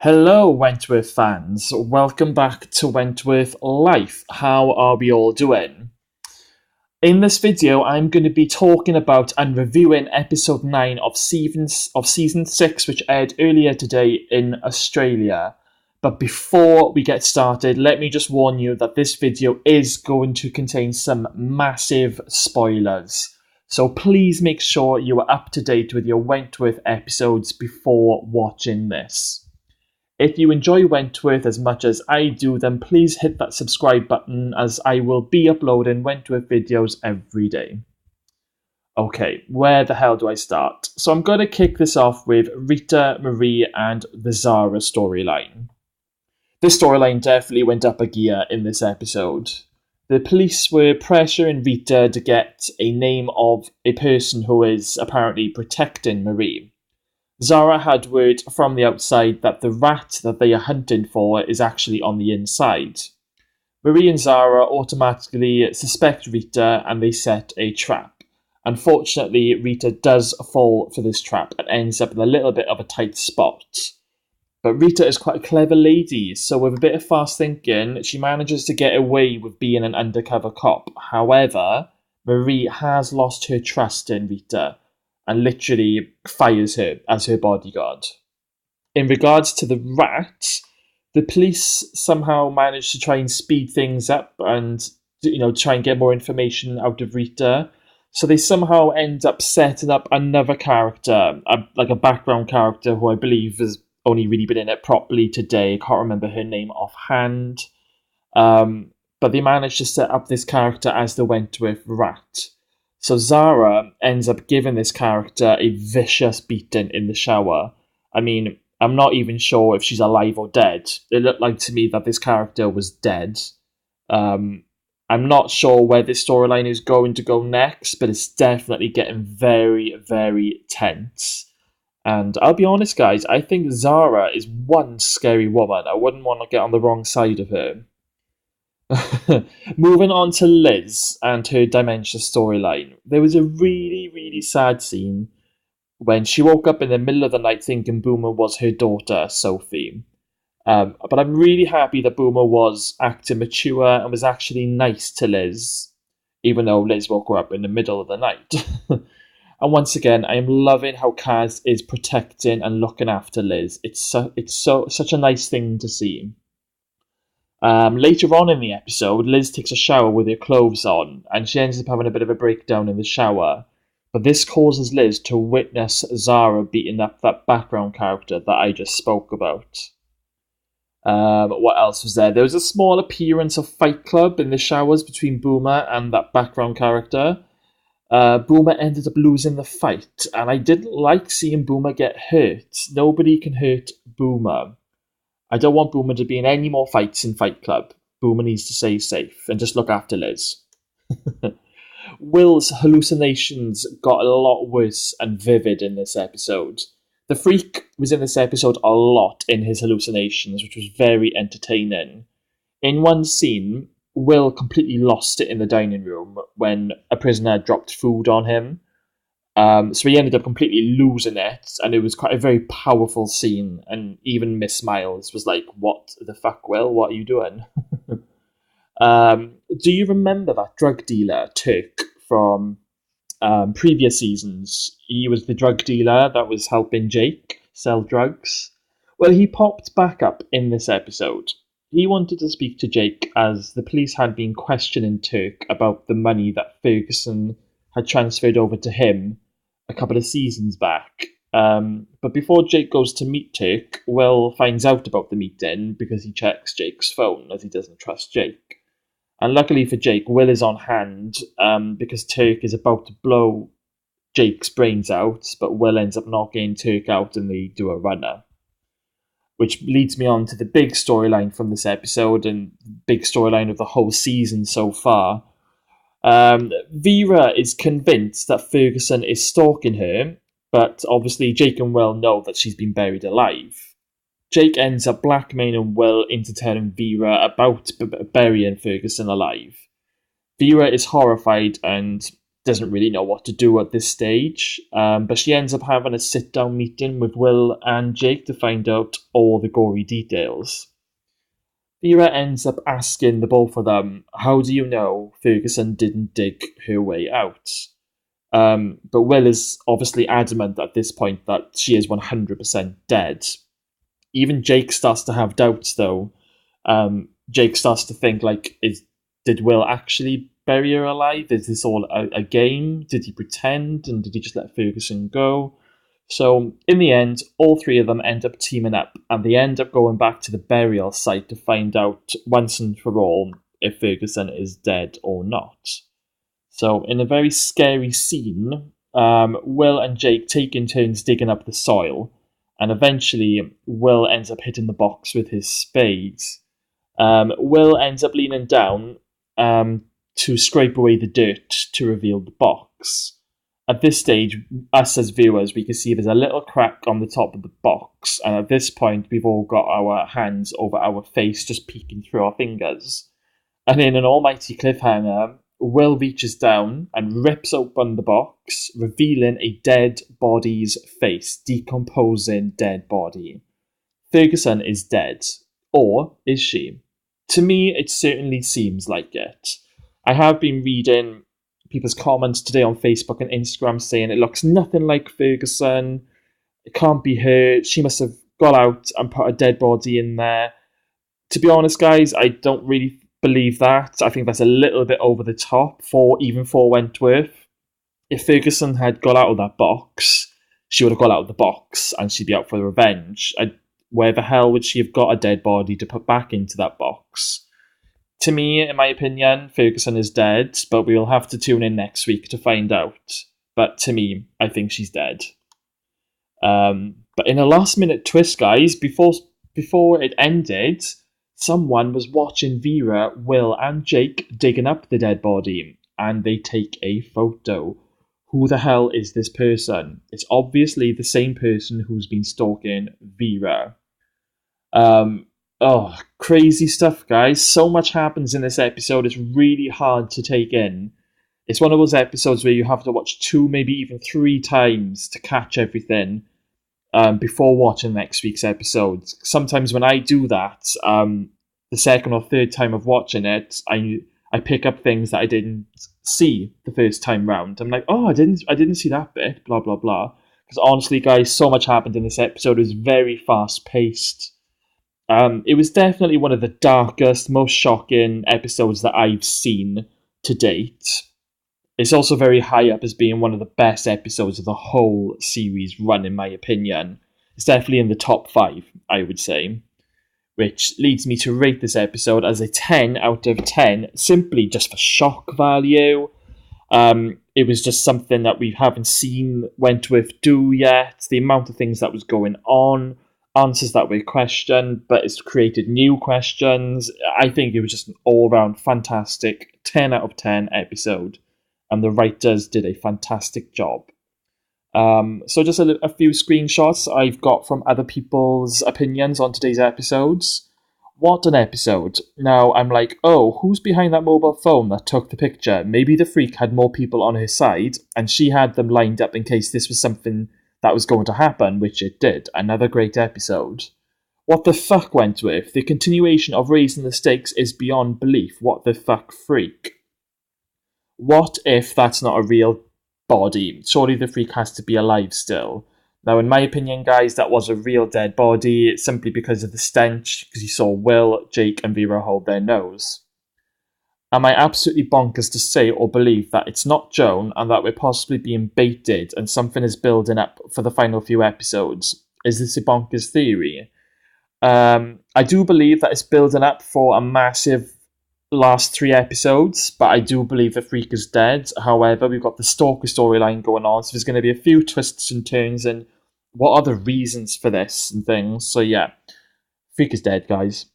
Hello, Wentworth fans. Welcome back to Wentworth Life. How are we all doing? In this video, I'm going to be talking about and reviewing episode 9 of season 6, which aired earlier today in Australia. But before we get started, let me just warn you that this video is going to contain some massive spoilers. So please make sure you are up to date with your Wentworth episodes before watching this. If you enjoy Wentworth as much as I do, then please hit that subscribe button as I will be uploading Wentworth videos every day. Okay, where the hell do I start? So I'm going to kick this off with Rita, Marie, and the Zara storyline. This storyline definitely went up a gear in this episode. The police were pressuring Rita to get a name of a person who is apparently protecting Marie. Zara had word from the outside that the rat that they are hunting for is actually on the inside. Marie and Zara automatically suspect Rita and they set a trap. Unfortunately, Rita does fall for this trap and ends up in a little bit of a tight spot. But Rita is quite a clever lady, so with a bit of fast thinking, she manages to get away with being an undercover cop. However, Marie has lost her trust in Rita and literally fires her as her bodyguard. In regards to the rat, the police somehow managed to try and speed things up and try and get more information out of Rita. So they somehow end up setting up another character, like a background character who I believe has only really been in it properly today. I can't remember her name offhand. But they managed to set up this character as the Wentworth rat. So Zara ends up giving this character a vicious beating in the shower. I mean, I'm not even sure if she's alive or dead. It looked like to me that this character was dead. I'm not sure where this storyline is going to go next, but it's definitely getting very, very tense. And I'll be honest, guys, I think Zara is one scary woman. I wouldn't want to get on the wrong side of her. Moving on to Liz and her dementia storyline. There was a really, really sad scene when she woke up in the middle of the night thinking Boomer was her daughter, Sophie. But I'm really happy that Boomer was acting mature and was actually nice to Liz, even though Liz woke her up in the middle of the night. And once again, I am loving how Kaz is protecting and looking after Liz. It's such a nice thing to see. Later on in the episode, Liz takes a shower with her clothes on, and she ends up having a bit of a breakdown in the shower. But this causes Liz to witness Zara beating up that background character that I just spoke about. What else was there? There was a small appearance of Fight Club in the showers between Boomer and that background character. Boomer ended up losing the fight, and I didn't like seeing Boomer get hurt. Nobody can hurt Boomer. I don't want Boomer to be in any more fights in Fight Club. Boomer needs to stay safe and just look after Liz. Will's hallucinations got a lot worse and vivid in this episode. The Freak was in this episode a lot in his hallucinations, which was very entertaining. In one scene, Will completely lost it in the dining room when a prisoner dropped food on him. So he ended up completely losing it, and it was quite a very powerful scene, and even Miss Miles was like, "What the fuck, Will? What are you doing?" Do you remember that drug dealer, Turk, from previous seasons? He was the drug dealer that was helping Jake sell drugs. Well, he popped back up in this episode. He wanted to speak to Jake as the police had been questioning Turk about the money that Ferguson had transferred over to him a couple of seasons back. But before Jake goes to meet Turk, Will finds out about the meeting because he checks Jake's phone as he doesn't trust Jake. And luckily for Jake, Will is on hand because Turk is about to blow Jake's brains out, but Will ends up knocking Turk out and they do a runner. Which leads me on to the big storyline from this episode and big storyline of the whole season so far. Vera is convinced that Ferguson is stalking her, but obviously Jake and Will know that she's been buried alive. Jake ends up blackmailing Will into telling Vera about burying Ferguson alive. Vera is horrified and doesn't really know what to do at this stage. But she ends up having a sit-down meeting with Will and Jake to find out all the gory details. Vera ends up asking the both of them, how do you know Ferguson didn't dig her way out? But Will is obviously adamant at this point that she is 100% dead. Even Jake starts to have doubts, though. Jake starts to think, like, did Will actually bury her alive? Is this all a game? Did he pretend? And did he just let Ferguson go? So, in the end, all three of them end up teaming up, and they end up going back to the burial site to find out once and for all if Ferguson is dead or not. So, in a very scary scene, Will and Jake take in turns digging up the soil, and eventually Will ends up hitting the box with his spades. Will ends up leaning down to scrape away the dirt to reveal the box. At this stage, us as viewers, we can see there's a little crack on the top of the box, and at this point, we've all got our hands over our face, just peeking through our fingers. And in an almighty cliffhanger, Will reaches down and rips open the box, revealing a dead body's face, decomposing dead body. Ferguson is dead. Or is she? To me, it certainly seems like it. I have been reading people's comments today on Facebook and Instagram saying it looks nothing like Ferguson. It can't be her. She must have got out and put a dead body in there. To be honest, guys, I don't really believe that. I think that's a little bit over the top for Wentworth. If Ferguson had got out of that box, she would have got out of the box and she'd be out for revenge. Where the hell would she have got a dead body to put back into that box? To me, in my opinion, Ferguson is dead, but we will have to tune in next week to find out. But to me, I think she's dead. But in a last-minute twist, guys, before it ended, someone was watching Vera, Will, and Jake digging up the dead body, and they take a photo. Who the hell is this person? It's obviously the same person who's been stalking Vera. Crazy stuff, guys. So much happens in this episode. It's really hard to take in. It's one of those episodes where you have to watch 2, maybe even 3 times to catch everything before watching next week's episode. Sometimes when I do that, the second or third time of watching it, I pick up things that I didn't see the first time round. I'm like, oh, I didn't see that bit, blah, blah, blah. Because honestly, guys, so much happened in this episode. It was very fast-paced. It was definitely one of the darkest, most shocking episodes that I've seen to date. It's also very high up as being one of the best episodes of the whole series run, in my opinion. It's definitely in the top 5, I would say. Which leads me to rate this episode as a 10 out of 10, simply just for shock value. It was just something that we haven't seen Wentworth do yet. The amount of things that was going on, answers that were questioned, but it's created new questions. I think it was just an all-round fantastic 10 out of 10 episode, and the writers did a fantastic job. So just a few screenshots I've got from other people's opinions on today's episodes. What an episode. Now, I'm like, oh, who's behind that mobile phone that took the picture? Maybe the freak had more people on her side, and she had them lined up in case this was something that was going to happen, which it did. Another great episode. What the fuck, Wentworth? The continuation of raising the stakes is beyond belief. What the fuck, freak? What if that's not a real body? Surely the freak has to be alive still. Now, in my opinion, guys, that was a real dead body, simply because of the stench, because you saw Will, Jake, and Vera hold their nose. Am I absolutely bonkers to say or believe that it's not Joan and that we're possibly being baited and something is building up for the final few episodes? Is this a bonkers theory? I do believe that it's building up for a massive last 3 episodes, but I do believe the freak is dead. However, we've got the Stalker storyline going on, so there's going to be a few twists and turns and what are the reasons for this and things. So yeah, freak is dead, guys.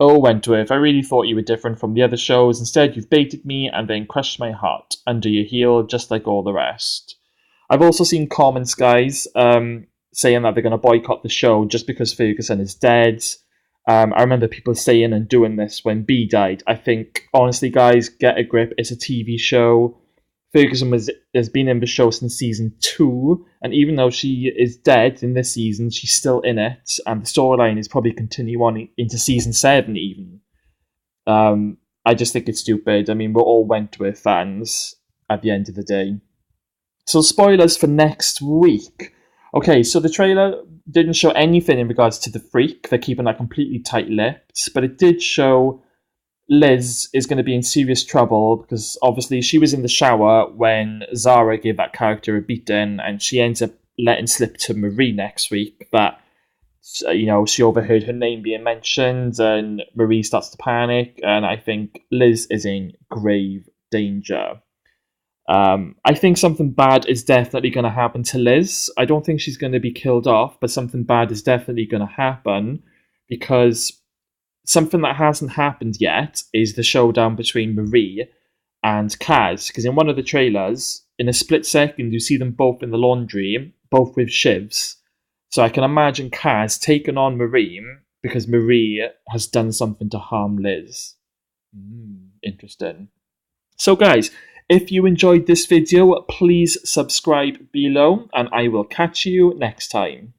Oh, Wentworth, I really thought you were different from the other shows. Instead, you've baited me and then crushed my heart under your heel, just like all the rest. I've also seen comments, guys, saying that they're going to boycott the show just because Ferguson is dead. I remember people saying and doing this when B died. I think, honestly, guys, get a grip. It's a TV show. Ferguson has been in the show since season 2, and even though she is dead in this season, she's still in it, and the storyline is probably continue on into season 7 even. I just think it's stupid. I mean, we're all Wentworth fans at the end of the day. So spoilers for next week. Okay, so the trailer didn't show anything in regards to the freak. They're keeping that completely tight-lipped, but it did show Liz is going to be in serious trouble because obviously she was in the shower when Zara gave that character a beating, and she ends up letting slip to Marie next week that she overheard her name being mentioned, and Marie starts to panic, and I think Liz is in grave danger. I think something bad is definitely going to happen to Liz. I don't think she's going to be killed off, but something bad is definitely going to happen because something that hasn't happened yet is the showdown between Marie and Kaz. Because in one of the trailers, in a split second, you see them both in the laundry, both with shivs. So I can imagine Kaz taking on Marie because Marie has done something to harm Liz. Interesting. So guys, if you enjoyed this video, please subscribe below, and I will catch you next time.